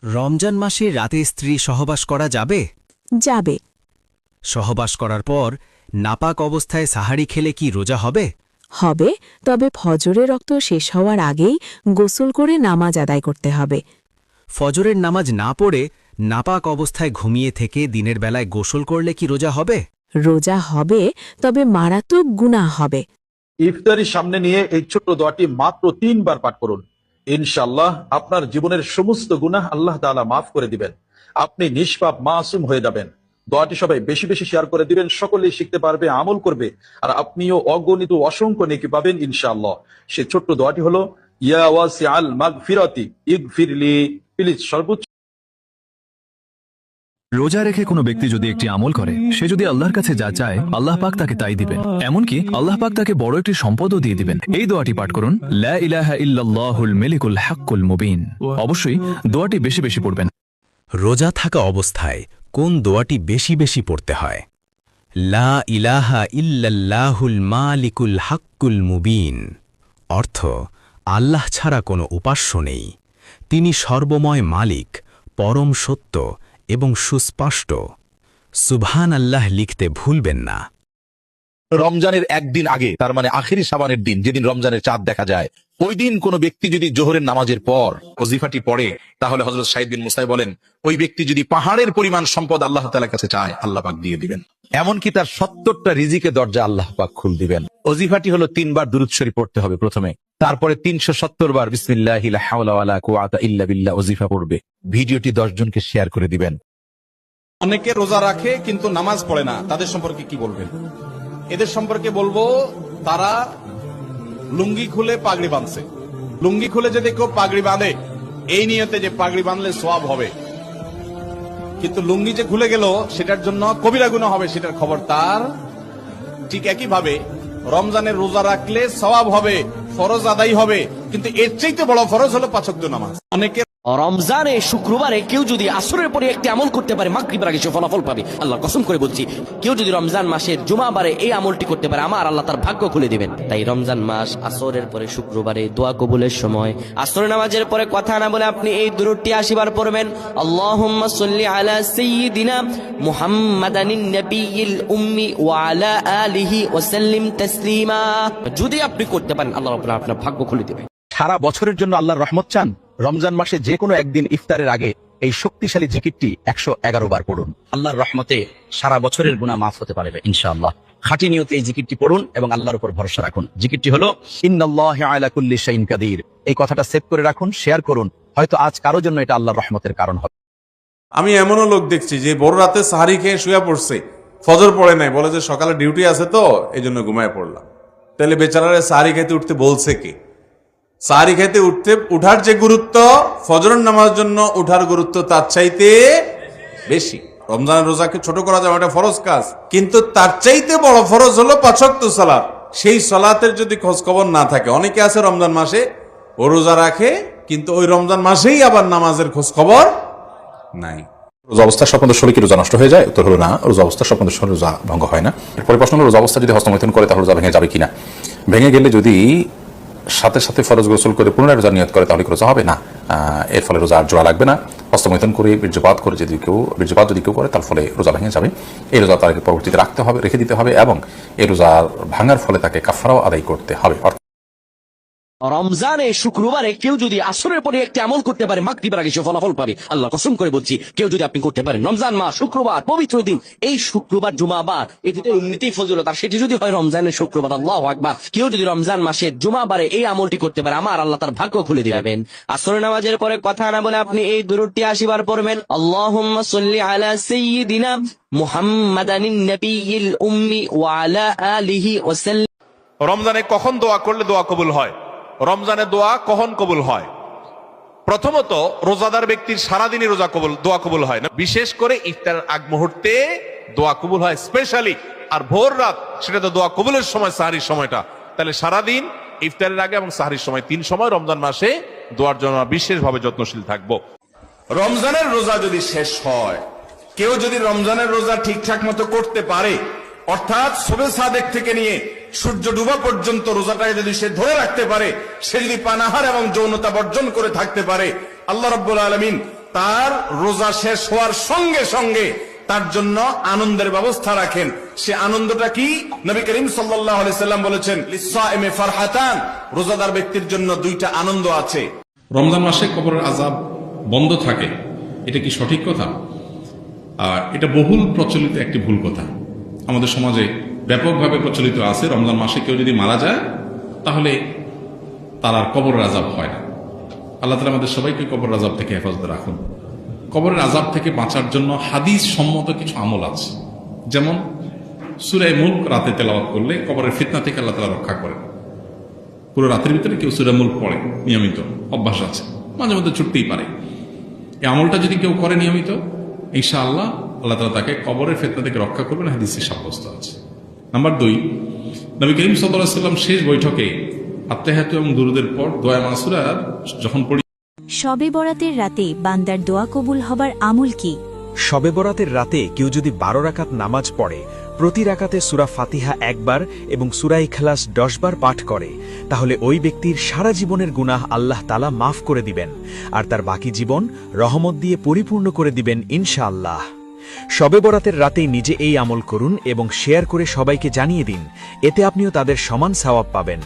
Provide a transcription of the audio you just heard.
রমজান মাসে রাতে স্ত্রী সহবাস করা যাবে? যাবে। সহবাস করার পর নাপাক অবস্থায় সাহারি খেলে কি রোজা হবে? হবে, তবে ফজরের রক্ত শেষ হওয়ার আগেই গোসল করে নামাজ আদায় করতে হবে। ফজরের নামাজ না পড়ে নাপাক অবস্থায় ঘুমিয়ে থেকে দিনের বেলায় গোসল করলে কি রোজা হবে? রোজা হবে, তবে মারাত্মক গুনাহ হবে। ইফতারি সামনে নিয়ে এই ছোট্ট দোয়াটি মাত্র 3 বার পাঠ করুন। ইনশাআল্লাহ আপনার জীবনের সমস্ত গুনাহ আল্লাহ তাআলা মাফ করে দিবেন। আপনি নিষ্পাপ মাসুম হয়ে যাবেন। দোয়াটি সবাই বেশি বেশি শেয়ার করে দিবেন, সকলেই শিখতে পারবে, আমল করবে, আর আপনিও অগণিত অসংখ্য নেকি পাবেন ইনশাআল্লাহ। সেই ছোট্ট দোয়াটি হলো, ইয়া ওয়াসিআল মাগফিরাতি ইগফিরলি। প্লিজ সর্বোচ্চ রোজা রেখে কোনো ব্যক্তি যদি একটি আমল করে, সে যদি আল্লাহর কাছে যা চায় আল্লাহ পাক তাকে তাই দিবেন। এমনকি আল্লাহ পাক তাকে বড় একটি সম্পদও দিয়ে দিবেন। এই দোয়াটি পাঠ করুন, লা ইলাহা ইল্লাল্লাহুল মালিকুল হাক্কুল মুবিন। অবশ্যই দোয়াটি বেশি বেশি পড়বেন। রোজা থাকা অবস্থায় কোন দোয়াটি বেশি বেশি পড়তে হয়? লা ইলাহা ইল্লাল্লাহুল মালিকুল হাক্কুল মুবিন অর্থ, আল্লাহ ছাড়া কোনো উপাস্য নেই, তিনি সর্বময় মালিক, পরম সত্য এবং সুস্পষ্ট। সুবহান আল্লাহ লিখতে ভুলবেন না। রমজানের একদিন আগে, তার মানে আখিরি শাবানের দিন, যেদিন রমজানের চাঁদ দেখা যায়, ওই দিন কোন ব্যক্তি যদি জোহরের নামাজের পর ওজিফাটি পড়ে, তাহলে হযরত সাঈদ বিন মুসাইব বলেন, ওই ব্যক্তি যদি পাহাড়ের পরিমাণ সম্পদ আল্লাহ তাআলার কাছে চায়, আল্লাহ পাক দিয়ে দিবেন। এমনকি তার ৭০টা রিজিকের দরজা আল্লাহ পাক খুলে দিবেন। ওজিফাটি হলো ৩ বার দুরূদ শরীফ পড়তে হবে প্রথমে, তারপরে ৩৭০ বার বিসমিল্লাহি লা হাওলা ওয়ালা কুওয়াতা ইল্লা বিল্লাহ ওজিফা পড়বে। ভিডিওটি 10 জনকে শেয়ার করে দিবেন। অনেকে রোজা রাখে কিন্তু নামাজ পড়ে না, তাদের সম্পর্কে কি বলবেন? এদের সম্পর্কে বলবো, তারা লুঙ্গি খুলে পাগড়ি বাঁধছে। লুঙ্গি খুলে যদি কেউ পাগড়ি বাঁধে এই নিয়তে যে পাগড়ি বাঁধলে সওয়াব হবে, কিন্তু লুঙ্গি যে খুলে গেল সেটার জন্য কবিরা গুনাহ হবে, সেটার খবর তার। ঠিক একইভাবে রমজানের রোজা রাখলে সওয়াব হবে, ফরজ আদায় হবে, কিন্তু এর চাইতে বড় ফরজ হলো 5 ওয়াক্ত নামাজ। অনেকে রমজানে শুক্রবারে কেউ যদি আসরের পরে একটি আমল করতে পারে, মাগরিবের আগে সে ফলাফল পাবে। আল্লাহর কসম করে বলছি, কেউ যদি রমজান মাসের জুমাবারে এই আমলটি করতে পারে, আমার আল্লাহ তার ভাগ্য খুলে দিবেন। তাই রমজান মাস আসরের পরে শুক্রবারে দোয়া কবুলের সময় আসরের নামাজের পরে কথা না বলে আপনি এই দুরূদটি 80 বার পড়বেন। আল্লাহুম্মা সাল্লি আলা সাইয়্যিদিনা মুহাম্মাদানিন নাবিয়্যিল উম্মি ওয়া আলা আলিহি ওয়া সাল্লিম তাসলিমা। যদি আপনি করতে পারেন, আল্লাহ রাব্বুল আলামিন আপনার ভাগ্য খুলে দিবেন। সারা বছরের জন্য আল্লাহর রহমত চান, রমজান মাসে যে কোনো একদিন ইফতারের আগে এই শক্তিশালী জিকিরটি 111 বার পড়ুন। আল্লাহর রহমতে সারা বছরের গুনাহ মাফ হতে পারবে ইনশাআল্লাহ। খাঁটি নিয়তে এই জিকিরটি পড়ুন এবং আল্লাহর উপর ভরসা রাখুন। জিকিরটি হলো, ইন্নাল্লাহা আলা কুল্লি শাইইন কাদির। এই কথাটা সেভ করে রাখুন, শেয়ার করুন, হয়তো আজ কারোর জন্য এটা আল্লাহর রহমতের কারণ হবে। আমি এমনও লোক দেখছি যে বড় রাতে সাহারি খেয়ে শুয়ে পড়ছে, ফজর পড়ে নাই, বলে যে সকালে ডিউটি আছে তো এই জন্য ঘুমায় পড়লাম। তাহলে বেচারারে সাহারি খেতে উঠতে বলছে কে? সাহারি খেতে উঠার যে গুরুত্ব, ফজরের নামাজের জন্য উঠার গুরুত্ব তার চাইতে বেশি। রমজানের রোজাকে ছোট করা যাবে, এটা ফরজ কাজ, কিন্তু তার চাইতে বড় ফরজ হলো 5 ওয়াক্ত সালাত। সেই সালাতের যদি খোঁজ খবর না থাকে, অনেকে আছে রমজান মাসে ও রোজা রাখে কিন্তু ওই রমজান মাসেই আবার নামাজের খোঁজ খবর নাই। রোজা অবস্থার স্বপ্ন শরীর কি রোজা নষ্ট হয়ে যায়? উত্তর হলো না, রোজা অবস্থার স্বপ্ন শরীর রোজা ভঙ্গ হয় না। এরপরে প্রশ্ন হলো, রোজা অবস্থা যদি হস্তমৈথুন করে তাহলে রোজা ভেঙে যাবে কিনা? ভেঙে গেলে যদি সাথে সাথে ফরজ গোসল করে পুনরায় রোজা নিয়ত করে তাহলে রোজা হবে না। এর ফলে রোজা আর জোড়া লাগবে না। হস্তমৈথুন করে বীর্যপাত যদি কেউ করে তার ফলে রোজা ভেঙে যাবে। এই রোজা তাকে পরবর্তীতে রেখে দিতে হবে এবং এই রোজা ভাঙার ফলে তাকে কাফারাও আদায় করতে হবে। রমজানে শুক্রবারে কেউ যদি আসরের পরে একটি আমল করতে পারে, মাগরিবের আগে সে ফলাফল পাবে। আল্লাহ কসম করে বলছি, কেউ যদি আপনি করতে পারেন, রমজান মাস শুক্রবার পবিত্র দিন, এই শুক্রবার জুমাবার এটিতে এমনিতেই ফজিলত, আর সেটি যদি হয় রমজানের শুক্রবার, আল্লাহু আকবার। কেউ যদি রমজান মাসের জুমাবারে এই আমলটি করতে পারে, আমার আল্লাহ তার ভাগ্য খুলে দিবেন। আসরের নামাজের পরে কথা না বলে আপনি এই দুরূদটি 80 বার পড়বেন। আল্লাহুম্মা সাল্লি আলা সাইয়্যিদিনা মুহাম্মাদানিন নাবিয়্যিল উম্মি ওয়া আলা আলিহি ওয়া সাল্লিম। রমজানে কখন দোয়া করলে দোয়া কবুল হয়? রমজানে দোয়া কখন কবুল হয়? প্রথমত, রোজাদার ব্যক্তির সারাদিনই দোয়া কবুল হয় না, বিশেষ করে ইফতারের আগ মুহূর্তে দোয়া কবুল হয় স্পেশালি। আর ভোর রাত, সেটা তো দোয়া কবুলের সময়, সাহারির সময়টা। তাহলে সারাদিন, ইফতারের আগে এবং সাহারির সময়, 3 সময় রমজান মাসে দোয়ার জন্য বিশেষভাবে যত্নশীল থাকবো। রমজানের রোজা যদি শেষ হয়, কেউ যদি রমজানের রোজা ঠিকঠাক মতো করতে পারে, অর্থাৎ শবে সাদেক থেকে নিয়ে সূর্য ডুবা পর্যন্ত রোজাটাকে যদি সে ধরে রাখতে পারে, সে যদি পানাহার এবং যৌনতা বর্জন করে থাকতে পারে, আল্লাহ রাব্বুল আলামিন তার রোজা শেষ হওয়ার সঙ্গে সঙ্গে তার জন্য আনন্দের ব্যবস্থা রাখেন। সে আনন্দটা কি? নবী করিম সাল্লাল্লাহু আলাইহি সাল্লাম বলেছেন, লিসাইমি ফারহাতান, রোজাদার ব্যক্তির জন্য দুইটা আনন্দ আছে। রমজান মাসে কবরের আযাব বন্ধ থাকে, এটা কি সঠিক কথা? এটা বহুল প্রচলিত একটি ভুল কথা। আমাদের সমাজে ব্যাপকভাবে প্রচলিত আছে, রমজান মাসে কেউ যদি মারা যায় তাহলে তার আর কবরের আযাব হয় না। আল্লাহ তাআলা আমাদের সবাইকে কবরের আযাব থেকে হেফাজতে রাখুন। কবরের আযাব থেকে বাঁচার জন্য হাদিস সম্মত কিছু আমল আছে, যেমন সূরা মুলক রাতে তেলাওয়াত করলে কবরের ফিতনা থেকে আল্লাহ তাআলা রক্ষা করেন। পুরো রাতের ভিতরে কেউ সূরা মুলক পড়ে, নিয়মিত অভ্যাস আছে, মাঝে মধ্যে ছুটতেই পারে, এই আমলটা যদি কেউ করে নিয়মিত, ইনশাআল্লাহ আল্লাহ তাআলা তাকে কবরের ফিতনা থেকে রক্ষা করবেন, হাদিসে সাব্যস্ত আছে। নাম্বার 2, নবী করিম সাল্লাল্লাহু আলাইহি ওয়াসাল্লাম শেষ বৈঠকে আত্তাহিয়াতু এবং দুরুদের পর দোয়া মাসুরা যখন পড়ি, শবে বরাতের রাতে বান্দার দোয়া কবুল হবার আমল কি? শবে বরাতের রাতে কেউ যদি 12 রাকাত নামাজ পড়ে, প্রতি রাকাতে সূরা ফাতিহা 1 বার এবং সূরা ইখলাস 10 বার পাঠ করে, তাহলে ওই ব্যক্তির সারা জীবনের গুনাহ আল্লাহ তাআলা মাফ করে দিবেন আর তার বাকি জীবন রহমত দিয়ে পরিপূর্ণ করে দিবেন ইনশাআল্লাহ। শবে বরাতের রাতেই নিজে এই আমল করুন এবং শেয়ার করে সবাইকে জানিয়ে দিন, এতে আপনিও তাদের সমান সওয়াব পাবেন।